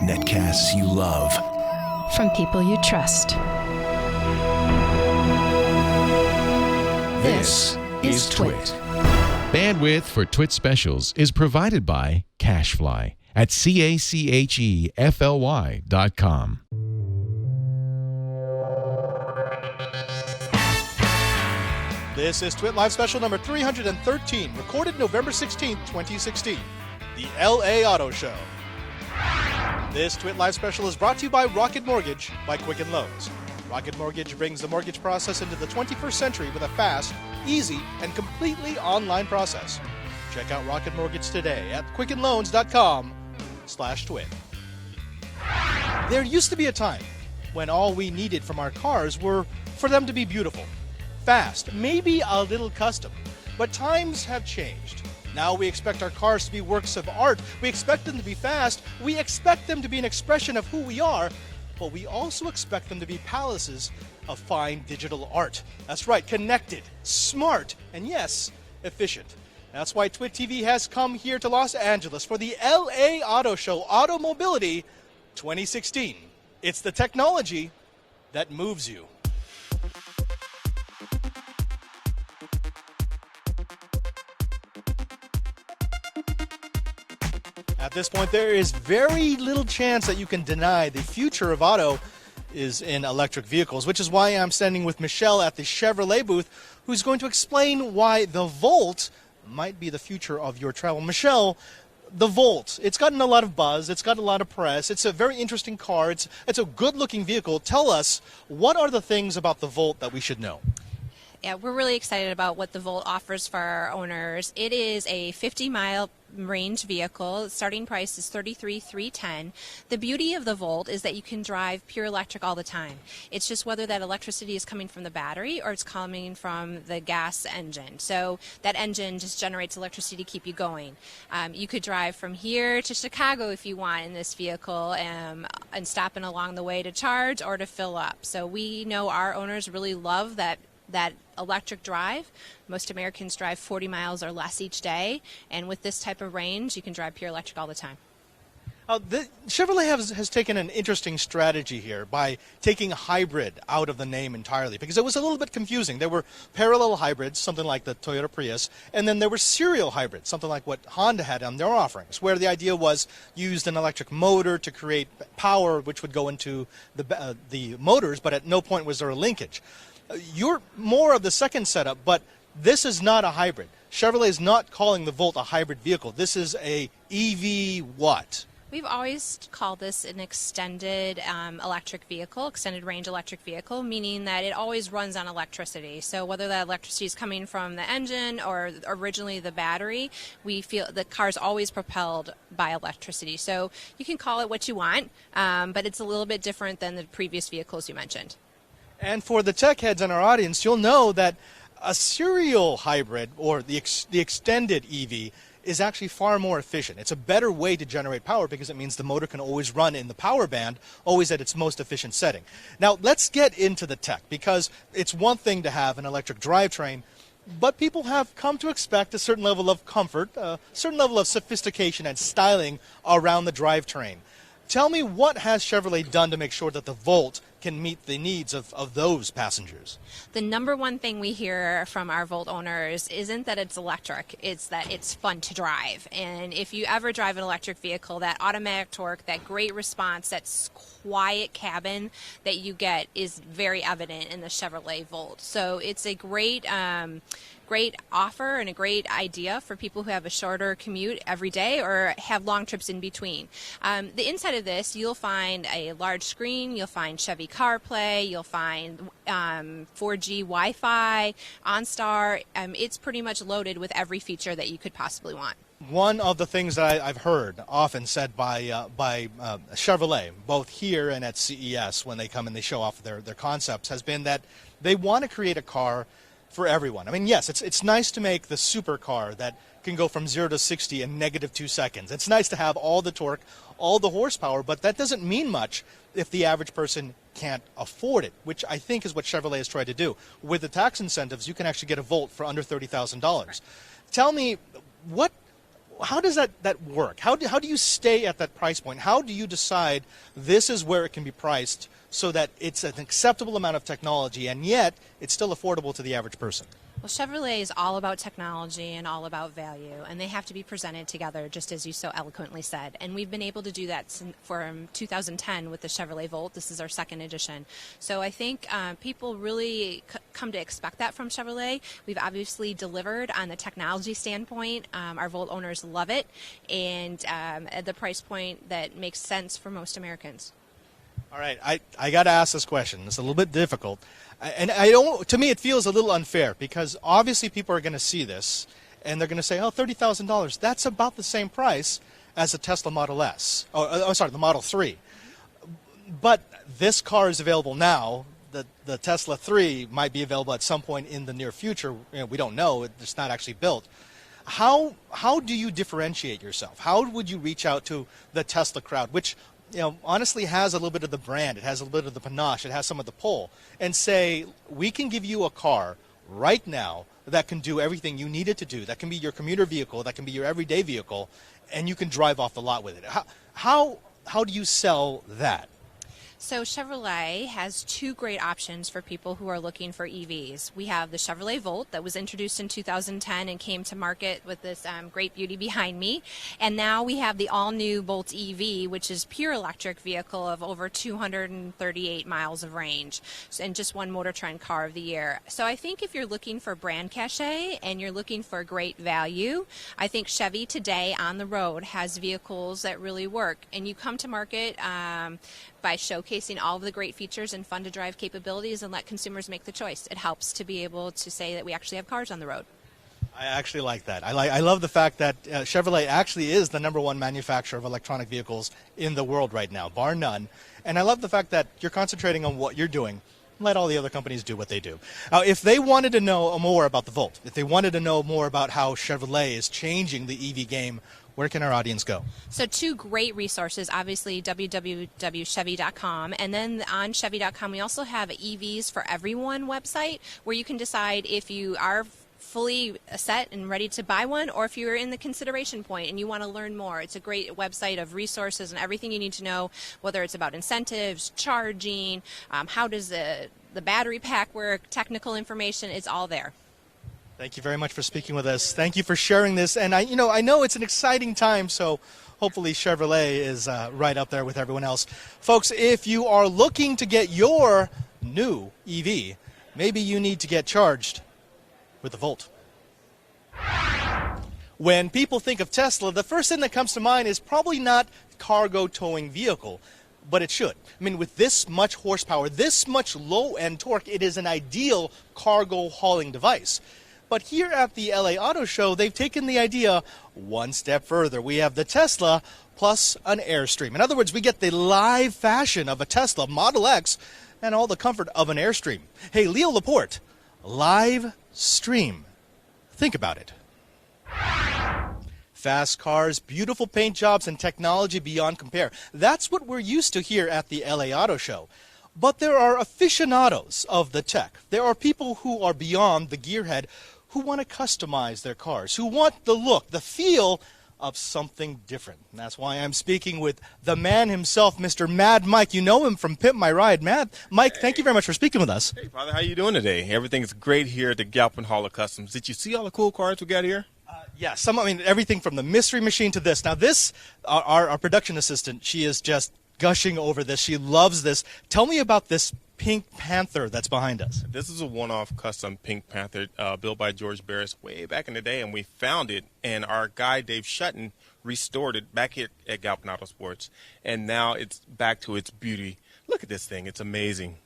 Netcasts you love. From people you trust. This is TWiT. Bandwidth for TWiT specials is provided by CacheFly at CACHEFLY.com. This is TWiT Live Special number 313, recorded November 16th, 2016, the LA Auto Show. This TWiT Live Special is brought to you by Rocket Mortgage by Quicken Loans. Rocket Mortgage brings the mortgage process into the 21st century with a fast, easy, and completely online process. Check out Rocket Mortgage today at quickenloans.com/twit. There used to be a time when all we needed from our cars were for them to be beautiful, fast, maybe a little custom. But times have changed. Now we expect our cars to be works of art. We expect them to be fast. We expect them to be an expression of who we are. But we also expect them to be palaces of fine digital art. That's right, connected, smart, and yes, efficient. That's why TWiT TV has come here to Los Angeles for the LA Auto Show Automobility 2016. It's the technology that moves you. At this point, there is very little chance that you can deny the future of auto is in electric vehicles, which is why I'm standing with Michelle at the Chevrolet booth, who's going to explain why the Volt might be the future of your travel. Michelle, the Volt, it's gotten a lot of buzz, it's got a lot of press, it's a very interesting car, it's a good-looking vehicle. Tell us, what are the things about the Volt that we should know? Yeah, we're really excited about what the Volt offers for our owners. It is a 50-mile range vehicle. Starting price is $33,310. The beauty of the Volt is that you can drive pure electric all the time. It's just whether that electricity is coming from the battery or it's coming from the gas engine. So that engine just generates electricity to keep you going. You could drive from here to Chicago if you want in this vehicle, and stopping along the way to charge or to fill up. So we know our owners really love that electric drive. Most Americans drive 40 miles or less each day, and with this type of range, you can drive pure electric all the time. Chevrolet has taken an interesting strategy here by taking hybrid out of the name entirely, because it was a little bit confusing. There were parallel hybrids, something like the Toyota Prius, and then there were serial hybrids, something like what Honda had on their offerings, where the idea was used an electric motor to create power, which would go into the motors, but at no point was there a linkage. You're more of the second setup, but this is not a hybrid. Chevrolet is not calling the Volt a hybrid vehicle. This is a EV what? We've always called this an extended electric vehicle, extended range electric vehicle, meaning that it always runs on electricity. So whether that electricity is coming from the engine or originally the battery, we feel the car's always propelled by electricity. So you can call it what you want, but it's a little bit different than the previous vehicles you mentioned. And for the tech heads in our audience, you'll know that a serial hybrid, or the extended EV, is actually far more efficient. It's a better way to generate power because it means the motor can always run in the power band, always at its most efficient setting. Now, let's get into the tech, because it's one thing to have an electric drivetrain, but people have come to expect a certain level of comfort, a certain level of sophistication and styling around the drivetrain. Tell me, what has Chevrolet done to make sure that the Volt can meet the needs of those passengers? The number one thing we hear from our Volt owners isn't that it's electric, it's that it's fun to drive. And if you ever drive an electric vehicle, that automatic torque, that great response, that quiet cabin that you get is very evident in the Chevrolet Volt. So it's a great offer and a great idea for people who have a shorter commute every day or have long trips in between. The inside of this, you'll find a large screen, you'll find Chevy CarPlay, you'll find 4G Wi-Fi, OnStar. It's pretty much loaded with every feature that you could possibly want. One of the things that I've heard often said by Chevrolet, both here and at CES when they come and they show off their concepts, has been that they want to create a car for everyone. I mean, yes, it's nice to make the supercar that can go from 0 to 60 in -2 seconds. It's nice to have all the torque, all the horsepower, but that doesn't mean much if the average person can't afford it, which I think is what Chevrolet has tried to do. With the tax incentives, you can actually get a Volt for under $30,000. Tell me, how does that work? How do you stay at that price point? How do you decide this is where it can be priced so that it's an acceptable amount of technology and yet it's still affordable to the average person? Well, Chevrolet is all about technology and all about value, and they have to be presented together, just as you so eloquently said. And we've been able to do that from 2010 with the Chevrolet Volt. This is our second edition. So I think people really come to expect that from Chevrolet. We've obviously delivered on the technology standpoint. Our Volt owners love it, and at the price point that makes sense for most Americans. All right, I got to ask this question. It's a little bit difficult. And I don't. To me, it feels a little unfair because obviously people are going to see this and they're going to say, "Oh, $30,000. That's about the same price as a Tesla Model S. Oh, sorry, the Model 3." But this car is available now. The Tesla 3 might be available at some point in the near future. We don't know. It's not actually built. How do you differentiate yourself? How would you reach out to the Tesla crowd, which honestly has a little bit of the brand, it has a little bit of the panache, it has some of the pull, and say, we can give you a car right now that can do everything you need it to do, that can be your commuter vehicle, that can be your everyday vehicle, and you can drive off the lot with it. How do you sell that? So Chevrolet has two great options for people who are looking for EVs. We have the Chevrolet Volt that was introduced in 2010 and came to market with this great beauty behind me. And now we have the all-new Volt EV, which is pure electric vehicle of over 238 miles of range and just one Motor Trend Car of the Year. So I think if you're looking for brand cachet and you're looking for great value, I think Chevy today on the road has vehicles that really work. And you come to market by showcasing all of the great features and fun-to-drive capabilities and let consumers make the choice. It helps to be able to say that we actually have cars on the road. I actually like that. I love the fact that Chevrolet actually is the #1 manufacturer of electronic vehicles in the world right now, bar none. And I love the fact that you're concentrating on what you're doing. Let all the other companies do what they do. Now, if they wanted to know more about the Volt, if they wanted to know more about how Chevrolet is changing the EV game, where can our audience go? So two great resources, obviously www.chevy.com, and then on Chevy.com we also have EVs for Everyone website where you can decide if you are fully set and ready to buy one, or if you're in the consideration point and you want to learn more. It's a great website of resources and everything you need to know, whether it's about incentives, charging, how does the battery pack work, technical information, it's all there. Thank you very much for speaking with us. Thank you for sharing this. And I know it's an exciting time, so hopefully Chevrolet is right up there with everyone else. Folks, if you are looking to get your new EV, maybe you need to get charged with the Volt. When people think of Tesla, the first thing that comes to mind is probably not cargo towing vehicle, but it should. I mean, with this much horsepower, this much low-end torque, it is an ideal cargo hauling device. But here at the LA Auto Show, they've taken the idea one step further. We have the Tesla plus an Airstream. In other words, we get the live fashion of a Tesla Model X and all the comfort of an Airstream. Hey, Leo Laporte, live stream. Think about it. Fast cars, beautiful paint jobs, and technology beyond compare. That's what we're used to here at the LA Auto Show. But there are aficionados of the tech. There are people who are beyond the gearhead who want to customize their cars, who want the look, the feel of something different. And that's why I'm speaking with the man himself, Mr. Mad Mike. You know him from Pimp My Ride. Mike, thank you very much for speaking with us. Hey, Father, how you doing today? Everything's great here at the Galpin Auto Customs. Did you see all the cool cars we got here? Yeah, everything from the mystery machine to this. Now this, our production assistant, she is just gushing over this. She loves this. Tell me about this Pink Panther that's behind us. This is a one-off custom Pink Panther built by George Barris way back in the day, and we found it, and our guy Dave Shutton restored it back here at Galpin Auto Sports, and now it's back to its beauty. Look at this thing. It's amazing.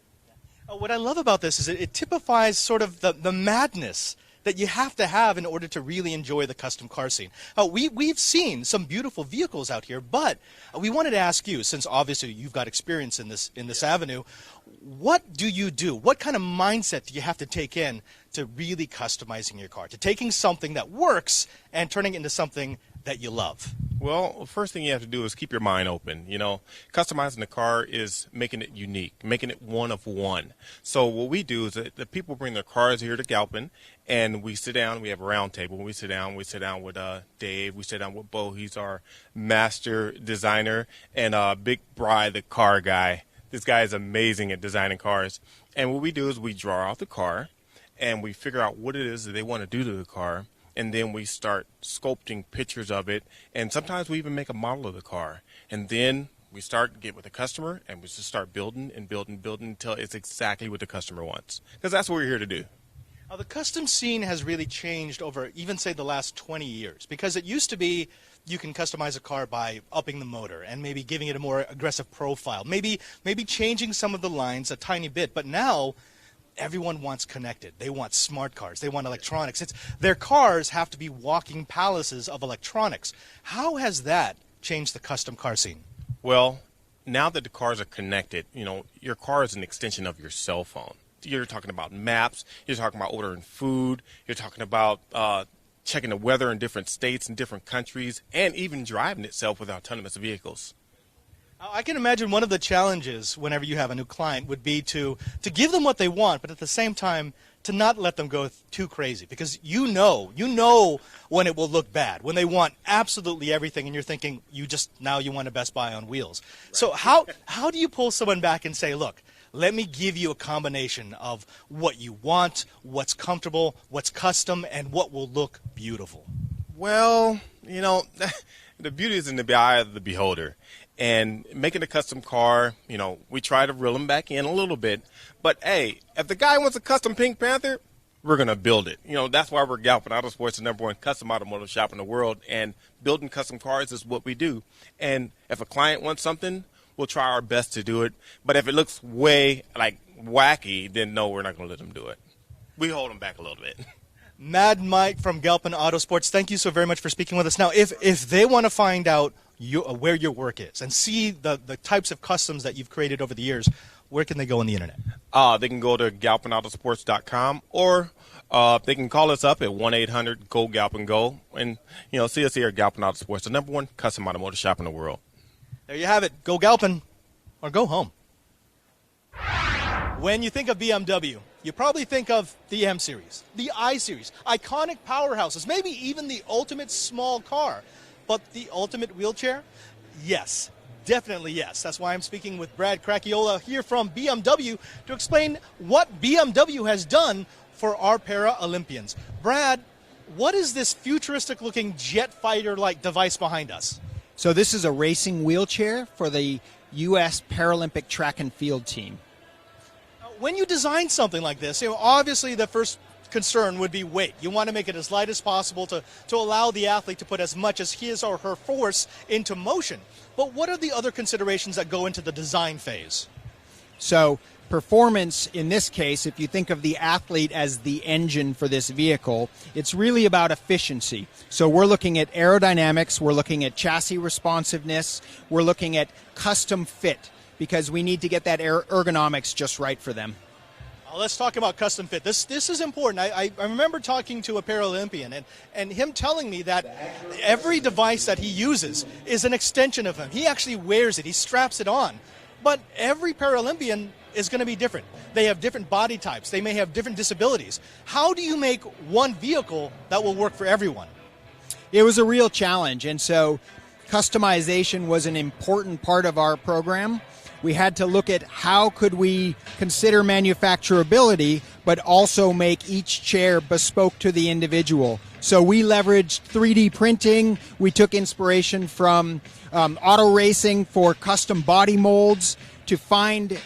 What I love about this is it typifies sort of the madness that you have to have in order to really enjoy the custom car scene. We've seen some beautiful vehicles out here, but we wanted to ask you, since obviously you've got experience in this avenue, What do you do? What kind of mindset do you have to take in to really customizing your car, to taking something that works and turning it into something that you love? Well, first thing you have to do is keep your mind open. Customizing the car is making it unique, making it one of one. So what we do is that the people bring their cars here to Galpin, and we sit down. We have a round table. When we sit down with Dave. We sit down with Bo. He's our master designer, and Big Bry, the car guy. This guy is amazing at designing cars. And what we do is we draw out the car, and we figure out what it is that they want to do to the car. And then we start sculpting pictures of it, and sometimes we even make a model of the car. And then we get with the customer, and we just start building and building until it's exactly what the customer wants. Because that's what we're here to do. Now, the custom scene has really changed over even, say, the last 20 years. Because it used to be you can customize a car by upping the motor and maybe giving it a more aggressive profile, maybe changing some of the lines a tiny bit. But now everyone wants connected. They want smart cars. They want electronics. Their cars have to be walking palaces of electronics. How has that changed the custom car scene? Well, now that the cars are connected, your car is an extension of your cell phone. You're talking about maps. You're talking about ordering food. You're talking about checking the weather in different states and different countries, and even driving itself with autonomous vehicles. I can imagine one of the challenges whenever you have a new client would be to give them what they want, but at the same time to not let them go too crazy, because you know when it will look bad, when they want absolutely everything and you're thinking you want a Best Buy on wheels. Right. So how do you pull someone back and say, look, let me give you a combination of what you want, what's comfortable, what's custom, and what will look beautiful? Well, the beauty is in the eye of the beholder. And making a custom car, we try to reel them back in a little bit. But, hey, if the guy wants a custom Pink Panther, we're going to build it. That's why we're Galpin Auto Sports, the #1 custom automotive shop in the world. And building custom cars is what we do. And if a client wants something, we'll try our best to do it. But if it looks way, wacky, then no, we're not going to let them do it. We hold them back a little bit. Mad Mike from Galpin Auto Sports, thank you so very much for speaking with us. Now, if they want to find out where your work is and see the types of customs that you've created over the years, where can they go on the internet? They can go to galpinautosports.com, or they can call us up at 1-800-GO-GALPIN-GO, and see us here at Galpin Auto Sports, the #1 custom automotive shop in the world. There you have it. Go Galpin or go home. When you think of BMW, you probably think of the M Series, the I Series, iconic powerhouses, maybe even the ultimate small car. But the ultimate wheelchair? Yes, definitely yes. That's why I'm speaking with Brad Cracchiola here from BMW to explain what BMW has done for our para-Olympians. Brad, what is this futuristic-looking jet fighter-like device behind us? So this is a racing wheelchair for the U.S. Paralympic track and field team. When you design something like this, obviously the first concern would be weight. You want to make it as light as possible to allow the athlete to put as much as his or her force into motion. But what are the other considerations that go into the design phase? So performance in this case, if you think of the athlete as the engine for this vehicle, it's really about efficiency. So we're looking at aerodynamics, we're looking at chassis responsiveness, we're looking at custom fit, because we need to get that ergonomics just right for them. Let's talk about custom fit. This is important. I remember talking to a Paralympian and him telling me that every device that he uses is an extension of him. He actually wears it. He straps it on. But every Paralympian is going to be different. They have different body types. They may have different disabilities. How do you make one vehicle that will work for everyone? It was a real challenge, and so customization was an important part of our program. We had to look at how could we consider manufacturability, but also make each chair bespoke to the individual. So we leveraged 3D printing. We took inspiration from auto racing for custom body molds to find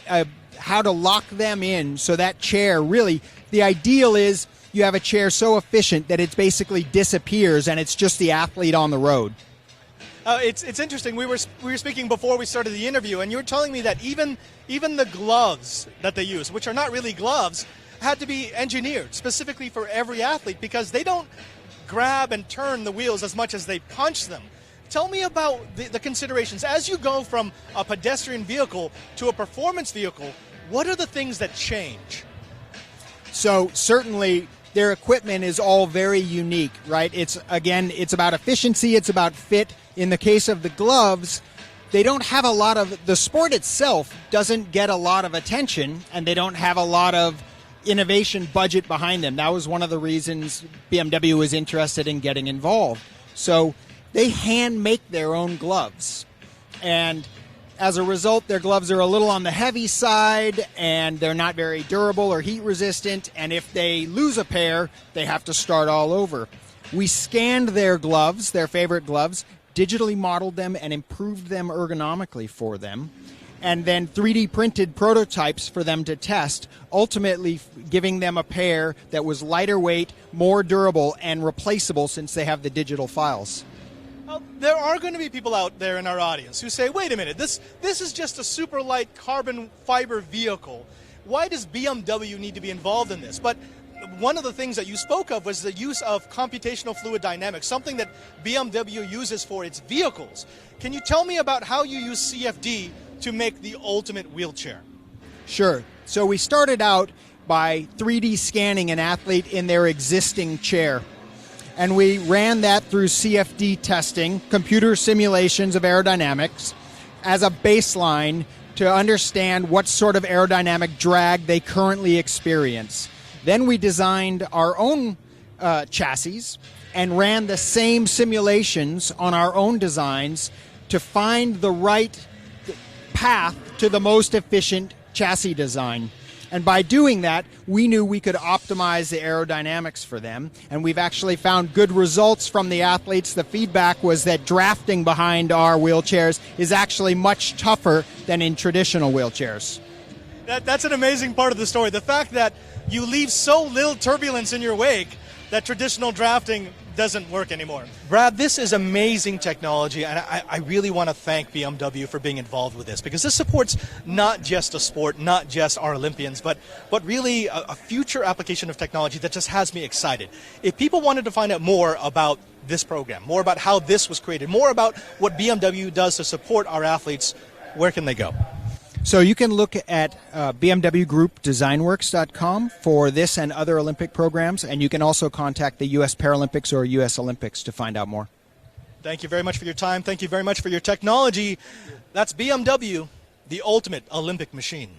how to lock them in. So that chair, really, the ideal is you have a chair so efficient that it basically disappears and it's just the athlete on the road. It's interesting. We were speaking before we started the interview, and you were telling me that even the gloves that they use, which are not really gloves, had to be engineered specifically for every athlete because they don't grab and turn the wheels as much as they punch them. Tell me about the considerations. As you go from a pedestrian vehicle to a performance vehicle, What are the things that change? So certainly their equipment is all very unique, right? It's about efficiency, it's about fit. In the case of the gloves, they don't have a lot of, the sport itself doesn't get a lot of attention, and they don't have a lot of innovation budget behind them. That was one of the reasons BMW was interested in getting involved. So they hand make their own gloves. And as a result, their gloves are a little on the heavy side, and they're not very durable or heat resistant. And if they lose a pair, they have to start all over. We scanned their gloves, their favorite gloves, digitally modeled them and improved them ergonomically for them, and then 3D printed prototypes for them to test, ultimately giving them a pair that was lighter weight, more durable, and replaceable since they have the digital files. Well, there are going to be people out there in our audience who say, wait a minute, this is just a super light carbon fiber vehicle. Why does BMW need to be involved in this? But one of the things that you spoke of was the use of computational fluid dynamics, something that BMW uses for its vehicles. Can you tell me about how you use CFD to make the ultimate wheelchair? Sure. So we started out by 3D scanning an athlete in their existing chair. And we ran that through CFD testing, computer simulations of aerodynamics, as a baseline to understand what sort of aerodynamic drag they currently experience. Then we designed our own chassis and ran the same simulations on our own designs to find the right path to the most efficient chassis design. And by doing that, we knew we could optimize the aerodynamics for them. And we've actually found good results from the athletes. The feedback was that drafting behind our wheelchairs is actually much tougher than in traditional wheelchairs. That's an amazing part of the story. The fact that you leave so little turbulence in your wake that traditional drafting doesn't work anymore. Brad, this is amazing technology, and I really want to thank BMW for being involved with this, because this supports not just a sport, not just our Olympians, but really a future application of technology that just has me excited. If people wanted to find out more about this program, more about how this was created, more about what BMW does to support our athletes, where can they go? So you can look at BMWGroupDesignWorks.com for this and other Olympic programs, and you can also contact the U.S. Paralympics or U.S. Olympics to find out more. Thank you very much for your time. Thank you very much for your technology. That's BMW, the ultimate Olympic machine.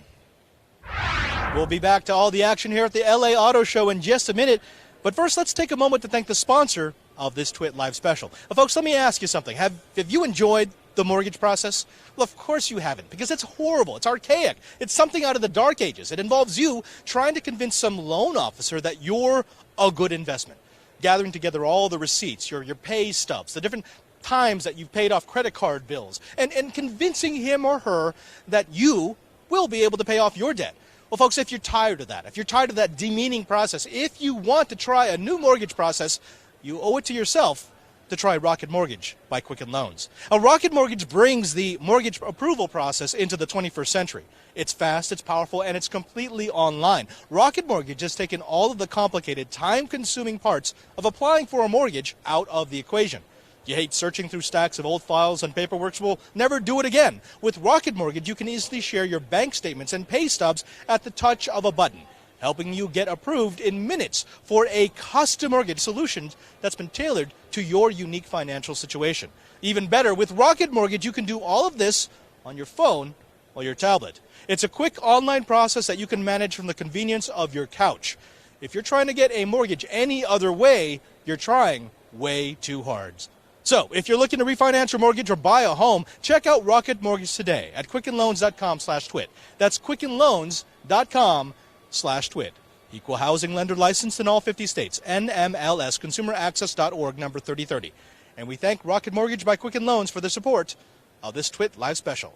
We'll be back to all the action here at the LA Auto Show in just a minute. But first, let's take a moment to thank the sponsor of this TWiT Live special. Folks, let me ask you something. Have you enjoyed the mortgage process? Well, of course you haven't, because it's horrible. It's archaic. It's something out of the dark ages. It involves you trying to convince some loan officer that you're a good investment, gathering together all the receipts, your pay stubs, the different times that you've paid off credit card bills, and convincing him or her that you will be able to pay off your debt. Well, folks, if you're tired of that, if you're tired of that demeaning process, if you want to try a new mortgage process, you owe it to yourself to try Rocket Mortgage by Quicken Loans. Now, Rocket Mortgage brings the mortgage approval process into the 21st century. It's fast, it's powerful, and it's completely online. Rocket Mortgage has taken all of the complicated, time-consuming parts of applying for a mortgage out of the equation. You hate searching through stacks of old files and paperwork? Well, never do it again. With Rocket Mortgage, you can easily share your bank statements and pay stubs at the touch of a button, helping you get approved in minutes for a custom mortgage solution that's been tailored to your unique financial situation. Even better, with Rocket Mortgage, you can do all of this on your phone or your tablet. It's a quick online process that you can manage from the convenience of your couch. If you're trying to get a mortgage any other way, you're trying way too hard. So, if you're looking to refinance your mortgage or buy a home, check out Rocket Mortgage today at quickenloans.com/twit. That's quickenloans.com/twit. Equal housing lender licensed in all 50 states. NMLS consumeraccess.org number 3030. And we thank Rocket Mortgage by Quicken Loans for the support of this TWiT Live special.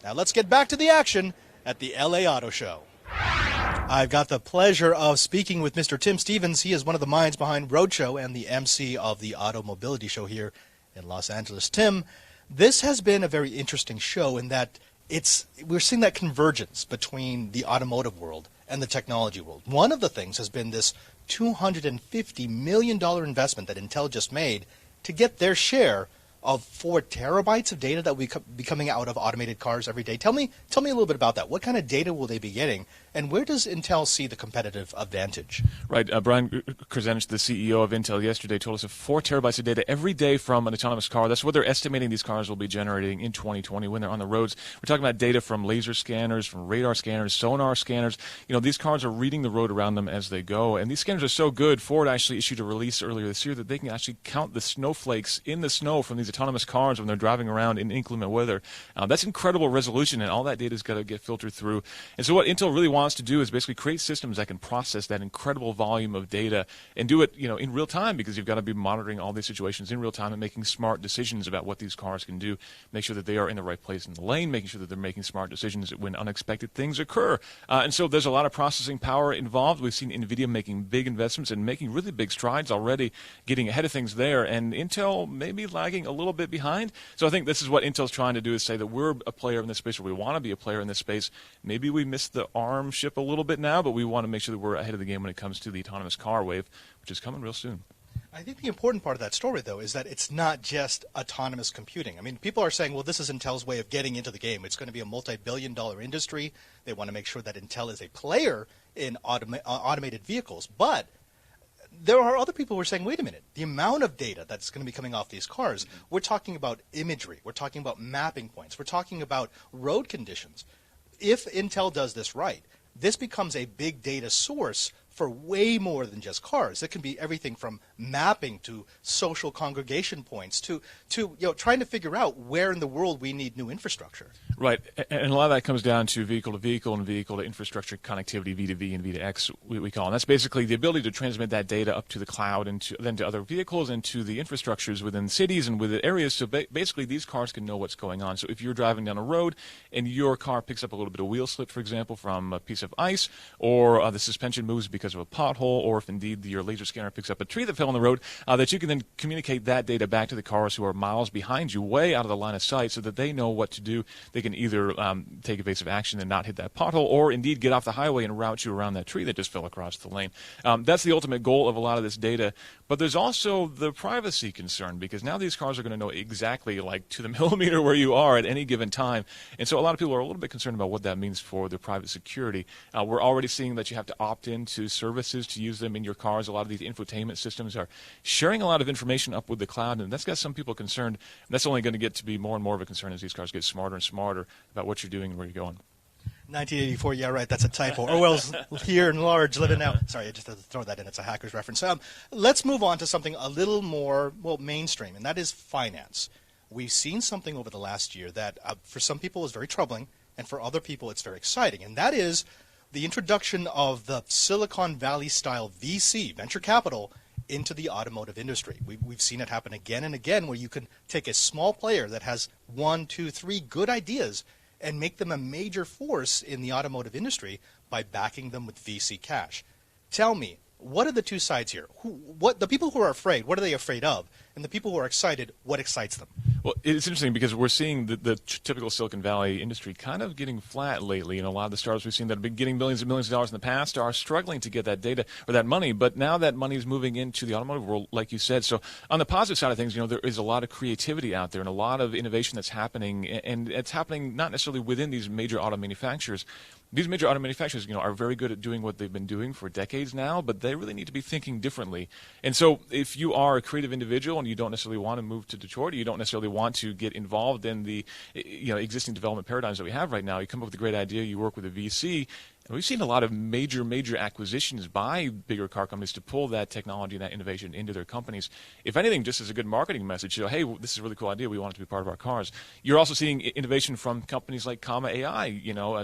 Now let's get back to the action at the LA Auto Show. I've got the pleasure of speaking with Mr. Tim Stevens. He is one of the minds behind RoadShow and the MC of the Auto Mobility Show here in Los Angeles. Tim, this has been a very interesting show in that we're seeing that convergence between the automotive world and the technology world. One of the things has been this $250 million investment that Intel just made to get their share of 4 terabytes of data that will be coming out of automated cars every day. Tell me a little bit about that. What kind of data will they be getting, and where does Intel see the competitive advantage? Right. Brian Krzanich, the CEO of Intel, yesterday told us of 4 terabytes of data every day from an autonomous car. That's what they're estimating these cars will be generating in 2020 when they're on the roads. We're talking about data from laser scanners, from radar scanners, sonar scanners. These cars are reading the road around them as they go, and these scanners are so good. Ford actually issued a release earlier this year that they can actually count the snowflakes in the snow from these autonomous cars when they're driving around in inclement weather. That's incredible resolution, and all that data is got to get filtered through. And so what Intel really wants to do is basically create systems that can process that incredible volume of data and do it, in real time, because you've got to be monitoring all these situations in real time and making smart decisions about what these cars can do. Make sure that they are in the right place in the lane, making sure that they're making smart decisions when unexpected things occur. And so there's a lot of processing power involved. We've seen NVIDIA making big investments and making really big strides already, getting ahead of things there, and Intel may be lagging a little bit behind. So I think this is what Intel's trying to do, is say that we're a player in this space, or we want to be a player in this space. Maybe we missed the ARM ship a little bit now, but we want to make sure that we're ahead of the game when it comes to the autonomous car wave, which is coming real soon. I think the important part of that story, though, is that it's not just autonomous computing. I mean, people are saying, well, this is Intel's way of getting into the game. It's going to be a multi-billion-dollar industry. They want to make sure that Intel is a player in automated vehicles. But there are other people who are saying, wait a minute, the amount of data that's going to be coming off these cars, we're talking about imagery, we're talking about mapping points, we're talking about road conditions. If Intel does this right, this becomes a big data source for way more than just cars. It can be everything from mapping to social congregation points to trying to figure out where in the world we need new infrastructure. Right, and a lot of that comes down to vehicle-to-vehicle and vehicle-to-infrastructure connectivity, V2V and V2X, we call it. And that's basically the ability to transmit that data up to the cloud and then to other vehicles and to the infrastructures within cities and within areas. So basically these cars can know what's going on. So if you're driving down a road and your car picks up a little bit of wheel slip, for example, from a piece of ice, or the suspension moves because of a pothole, or if indeed your laser scanner picks up a tree that fell on the road, that you can then communicate that data back to the cars who are miles behind you, way out of the line of sight, so that they know what to do. They can either take evasive action and not hit that pothole, or indeed get off the highway and route you around that tree that just fell across the lane. That's the ultimate goal of a lot of this data. But there's also the privacy concern, because now these cars are going to know exactly, like, to the millimeter where you are at any given time. And so a lot of people are a little bit concerned about what that means for their private security. We're already seeing that you have to opt into services to use them in your cars. A lot of these infotainment systems are sharing a lot of information up with the cloud, and that's got some people concerned. And that's only going to get to be more and more of a concern as these cars get smarter and smarter about what you're doing and where you're going. 1984, yeah, right, that's a typo. Orwell's here in large, living now. Sorry, I just had to throw that in. It's a hacker's reference. Let's move on to something a little more, mainstream, and that is finance. We've seen something over the last year that for some people is very troubling, and for other people it's very exciting, and that is the introduction of the Silicon Valley-style VC, venture capital, into the automotive industry. We've seen it happen again and again, where you can take a small player that has 1, 2, 3 good ideas and make them a major force in the automotive industry by backing them with VC cash. Tell me, what are the two sides here? What the people who are afraid, what are they afraid of? And the people who are excited, what excites them? Well, it's interesting because we're seeing the typical Silicon Valley industry kind of getting flat lately. And a lot of the startups we've seen that have been getting millions and millions of dollars in the past are struggling to get that data or that money. But now that money is moving into the automotive world, like you said. So on the positive side of things, there is a lot of creativity out there and a lot of innovation that's happening. And it's happening not necessarily within these major auto manufacturers. These major auto manufacturers, are very good at doing what they've been doing for decades now, but they really need to be thinking differently. And so if you are a creative individual and you don't necessarily want to move to Detroit, or you don't necessarily want to get involved in the existing development paradigms that we have right now, you come up with a great idea, you work with a VC. And we've seen a lot of major acquisitions by bigger car companies to pull that technology and that innovation into their companies. If anything, just as a good marketing message, hey, this is a really cool idea. We want it to be part of our cars. You're also seeing innovation from companies like Comma AI.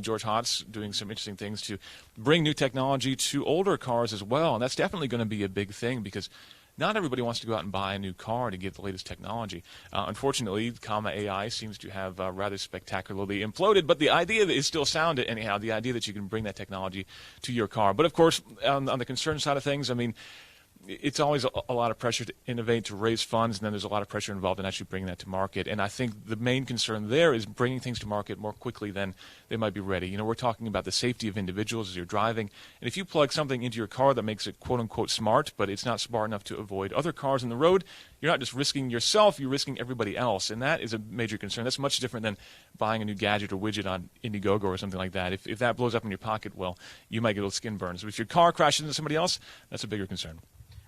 George Hotz doing some interesting things to bring new technology to older cars as well. And that's definitely going to be a big thing because not everybody wants to go out and buy a new car to get the latest technology. Unfortunately, Comma AI seems to have rather spectacularly imploded, but the idea is still sound anyhow, the idea that you can bring that technology to your car. But of course, on the concern side of things, it's always a lot of pressure to innovate, to raise funds, and then there's a lot of pressure involved in actually bringing that to market. And I think the main concern there is bringing things to market more quickly than they might be ready. We're talking about the safety of individuals as you're driving. And if you plug something into your car that makes it quote-unquote smart, but it's not smart enough to avoid other cars on the road, you're not just risking yourself, you're risking everybody else. And that is a major concern. That's much different than buying a new gadget or widget on Indiegogo or something like that. If that blows up in your pocket, well, you might get a little skin burns. But if your car crashes into somebody else, that's a bigger concern.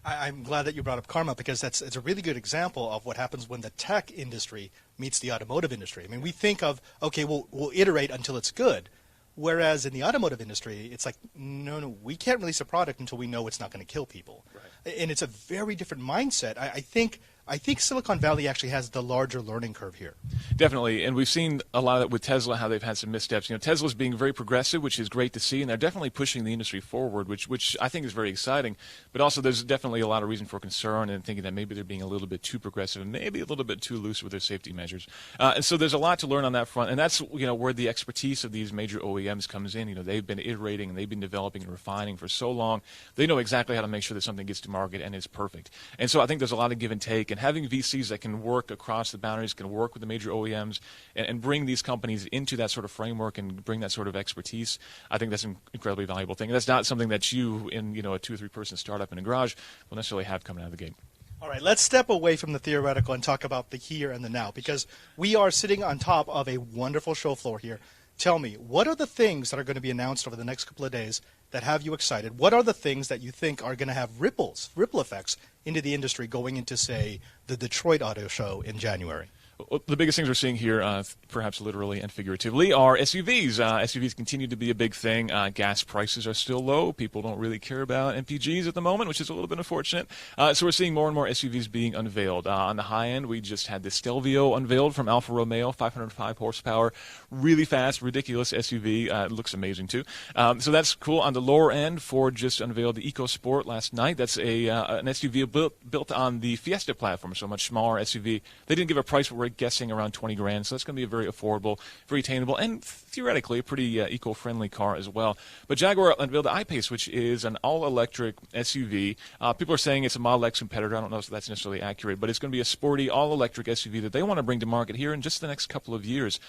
I'm glad that you brought up karma, because it's a really good example of what happens when the tech industry meets the automotive industry. I mean, we think of, okay, we'll iterate until it's good. Whereas in the automotive industry, it's like, no, we can't release a product until we know it's not going to kill people. Right. And it's a very different mindset. I think Silicon Valley actually has the larger learning curve here. Definitely, and we've seen a lot of that with Tesla, how they've had some missteps. You know, Tesla's being very progressive, which is great to see, and they're definitely pushing the industry forward, which I think is very exciting. But also, there's definitely a lot of reason for concern and thinking that maybe they're being a little bit too progressive and maybe a little bit too loose with their safety measures. And so there's a lot to learn on that front, and that's where the expertise of these major OEMs comes in. They've been iterating and they've been developing and refining for so long. They know exactly how to make sure that something gets to market and is perfect. And so I think there's a lot of give and take, and having VCs that can work across the boundaries, can work with the major OEMs, and bring these companies into that sort of framework and bring that sort of expertise, I think that's an incredibly valuable thing. And that's not something that you, in a 2 or 3 person startup in a garage, will necessarily have coming out of the gate. All right, let's step away from the theoretical and talk about the here and the now, because we are sitting on top of a wonderful show floor here. Tell me, what are the things that are going to be announced over the next couple of days that have you excited? What are the things that you think are going to have ripple effects into the industry going into, say, the Detroit Auto Show in January? Well, the biggest things we're seeing here, perhaps literally and figuratively, are SUVs. SUVs continue to be a big thing. Gas prices are still low. People don't really care about MPGs at the moment, which is a little bit unfortunate. So we're seeing more and more SUVs being unveiled. On the high end, we just had the Stelvio unveiled from Alfa Romeo, 505 horsepower, really fast, ridiculous SUV. It looks amazing, too. So that's cool. On the lower end, Ford just unveiled the EcoSport last night. That's an SUV built on the Fiesta platform, so a much smaller SUV. They didn't give a price, but we're guessing around $20,000, so that's going to be a very affordable, very attainable, and theoretically a pretty eco-friendly car as well. But Jaguar unveiled the I-Pace, which is an all-electric SUV. People are saying it's a Model X competitor. I don't know if that's necessarily accurate, but it's going to be a sporty, all-electric SUV that they want to bring to market here in just the next couple of years.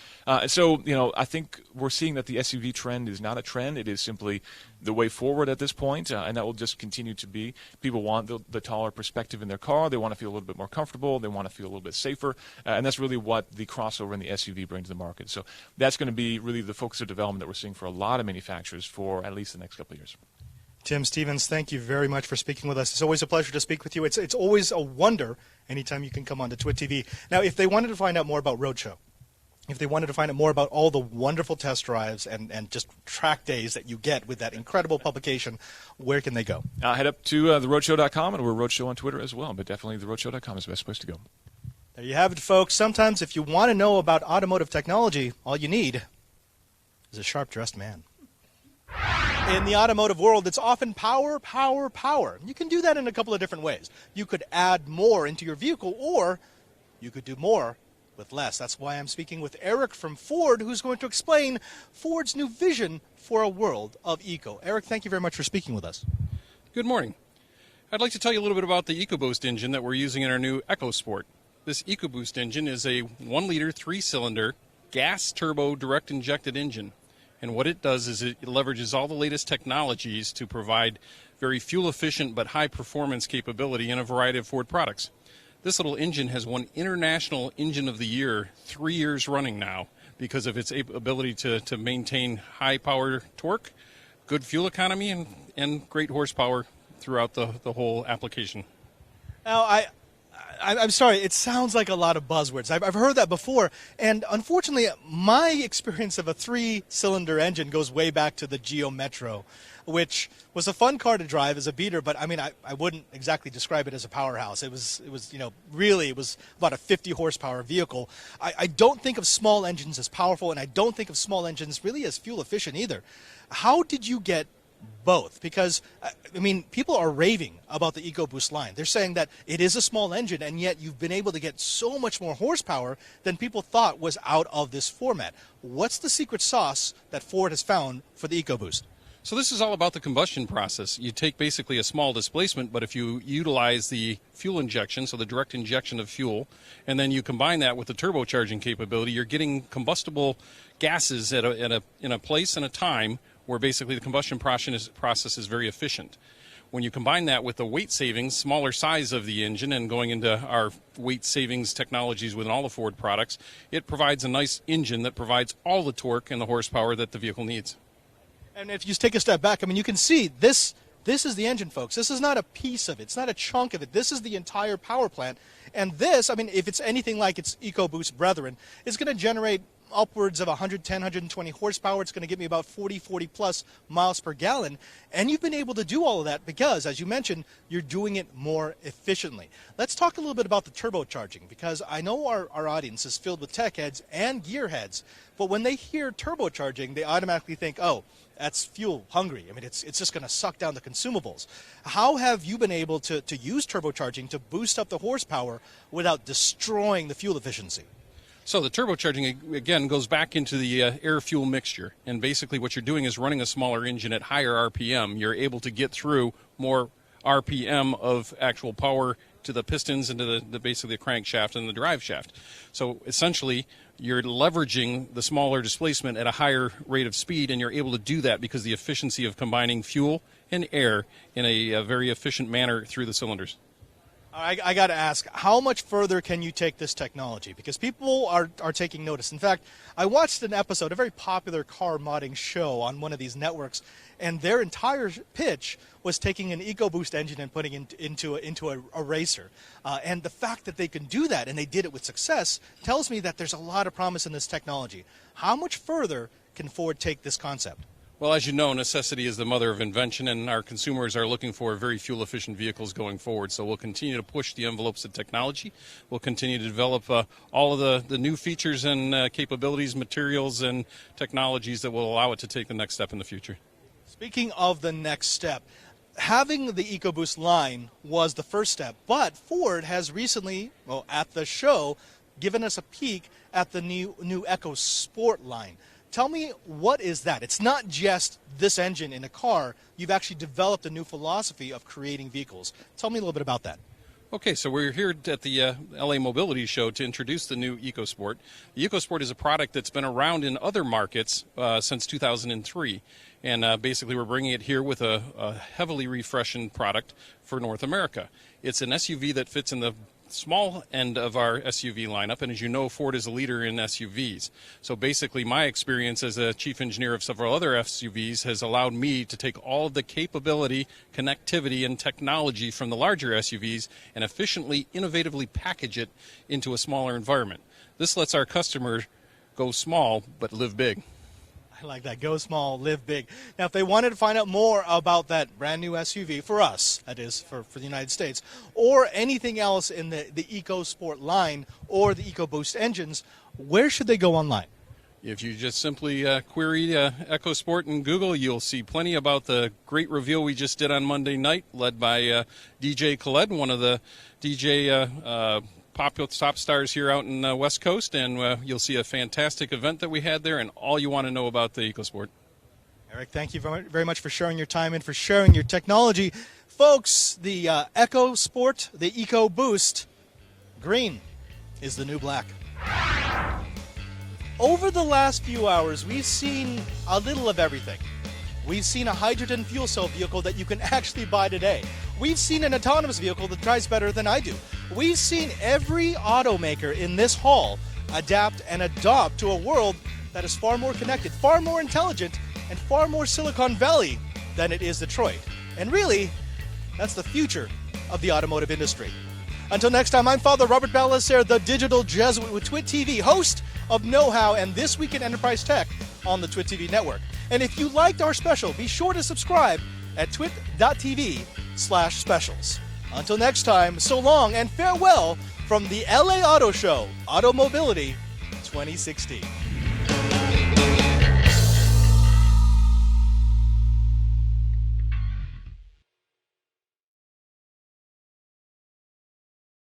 So I think we're seeing that the SUV trend is not a trend. It is simply the way forward at this point, and that will just continue to be. People want the taller perspective in their car. They want to feel a little bit more comfortable. They want to feel a little bit safer, and that's really what the crossover and the SUV bring to the market. So that's going to be really the focus of development that we're seeing for a lot of manufacturers for at least the next couple of years. Tim Stevens, thank you very much for speaking with us. It's always a pleasure to speak with you. It's always a wonder anytime you can come on to TWiT TV. Now, if they wanted to find out more about RoadShow, if they wanted to find out more about all the wonderful test drives and just track days that you get with that incredible publication, where can they go? Head up to theroadshow.com, and we're RoadShow on Twitter as well, but definitely theroadshow.com is the best place to go. There you have it, folks. Sometimes if you want to know about automotive technology, all you need is a sharp-dressed man. In the automotive world, it's often power, power, power. You can do that in a couple of different ways. You could add more into your vehicle, or you could do more with less. That's why I'm speaking with Eric from Ford, who's going to explain Ford's new vision for a world of eco. Eric, thank you very much for speaking with us. Good morning. I'd like to tell you a little bit about the EcoBoost engine that we're using in our new EcoSport. This EcoBoost engine is a 1-liter, 3-cylinder, gas turbo direct injected engine. And what it does is it leverages all the latest technologies to provide very fuel efficient but high performance capability in a variety of Ford products. This little engine has won International Engine of the Year 3 years running now because of its ability to maintain high power torque, good fuel economy, and great horsepower throughout the whole application. Now, I'm sorry, it sounds like a lot of buzzwords. I've heard that before, and unfortunately, my experience of a 3-cylinder engine goes way back to the Geo Metro, which was a fun car to drive as a beater, but I mean, I wouldn't exactly describe it as a powerhouse. It was really about a 50 horsepower vehicle. I don't think of small engines as powerful, and I don't think of small engines really as fuel efficient either. How did you get both? Because, I mean, people are raving about the EcoBoost line. They're saying that it is a small engine, and yet you've been able to get so much more horsepower than people thought was out of this format. What's the secret sauce that Ford has found for the EcoBoost? So this is all about the combustion process. You take basically a small displacement, but if you utilize the fuel injection, so the direct injection of fuel, and then you combine that with the turbocharging capability, you're getting combustible gases in a place and a time where basically the combustion process is very efficient. When you combine that with the weight savings, smaller size of the engine, and going into our weight savings technologies within all the Ford products, it provides a nice engine that provides all the torque and the horsepower that the vehicle needs. And if you just take a step back, I mean, you can see this is the engine, folks. This is not a piece of it. It's not a chunk of it. This is the entire power plant. And this, I mean, if it's anything like its EcoBoost brethren, is going to generate upwards of 110, 120 horsepower. It's going to give me about 40 plus miles per gallon. And you've been able to do all of that because, as you mentioned, you're doing it more efficiently. Let's talk a little bit about the turbocharging, because I know our audience is filled with tech heads and gearheads, but when they hear turbocharging, they automatically think, oh, that's fuel hungry. I mean, it's just going to suck down the consumables. How have you been able to use turbocharging to boost up the horsepower without destroying the fuel efficiency? So the turbocharging, again, goes back into the air-fuel mixture. And basically what you're doing is running a smaller engine at higher RPM. You're able to get through more RPM of actual power to the pistons and to the basically the crankshaft and the drive shaft. So essentially, you're leveraging the smaller displacement at a higher rate of speed, and you're able to do that because the efficiency of combining fuel and air in a very efficient manner through the cylinders. I got to ask, how much further can you take this technology? Because people are taking notice. In fact, I watched an episode, a very popular car modding show on one of these networks, and their entire pitch was taking an EcoBoost engine and putting it into a racer. And the fact that they can do that, and they did it with success, tells me that there's a lot of promise in this technology. How much further can Ford take this concept? Well, as you know, necessity is the mother of invention, and our consumers are looking for very fuel-efficient vehicles going forward. So we'll continue to push the envelopes of technology. We'll continue to develop all of the new features and capabilities, materials, and technologies that will allow it to take the next step in the future. Speaking of the next step, having the EcoBoost line was the first step, but Ford has recently, at the show, given us a peek at the new EcoSport line. Tell me, what is that? It's not just this engine in a car. You've actually developed a new philosophy of creating vehicles. Tell me a little bit about that. Okay, so we're here at the LA Mobility Show to introduce the new EcoSport. The EcoSport is a product that's been around in other markets since 2003. And basically we're bringing it here with a heavily refreshened product for North America. It's an SUV that fits in the small end of our SUV lineup, and as you know, Ford is a leader in SUVs. So basically my experience as a chief engineer of several other SUVs has allowed me to take all of the capability, connectivity, and technology from the larger SUVs and efficiently, innovatively package it into a smaller environment. This lets our customer go small but live big. I like that. Go small, live big. Now, if they wanted to find out more about that brand new SUV, for us, that is, for the United States, or anything else in the EcoSport line or the EcoBoost engines, where should they go online? If you just simply query EcoSport in Google, you'll see plenty about the great reveal we just did on Monday night, led by DJ Khaled, one of the DJ popular top stars here out in the West Coast, and you'll see a fantastic event that we had there and all you want to know about the EcoSport. Eric, thank you very much for sharing your time and for sharing your technology. Folks, the EcoSport, the EcoBoost, green is the new black. Over the last few hours, we've seen a little of everything. We've seen a hydrogen fuel cell vehicle that you can actually buy today. We've seen an autonomous vehicle that drives better than I do. We've seen every automaker in this hall adapt and adopt to a world that is far more connected, far more intelligent, and far more Silicon Valley than it is Detroit. And really, that's the future of the automotive industry. Until next time, I'm Father Robert Balacer, the digital Jesuit with TWiT TV, host of Know How and This Week in Enterprise Tech on the TWiT TV network. And if you liked our special, be sure to subscribe at twit.tv/specials. Until next time, so long and farewell from the LA Auto Show, Auto Mobility 2016.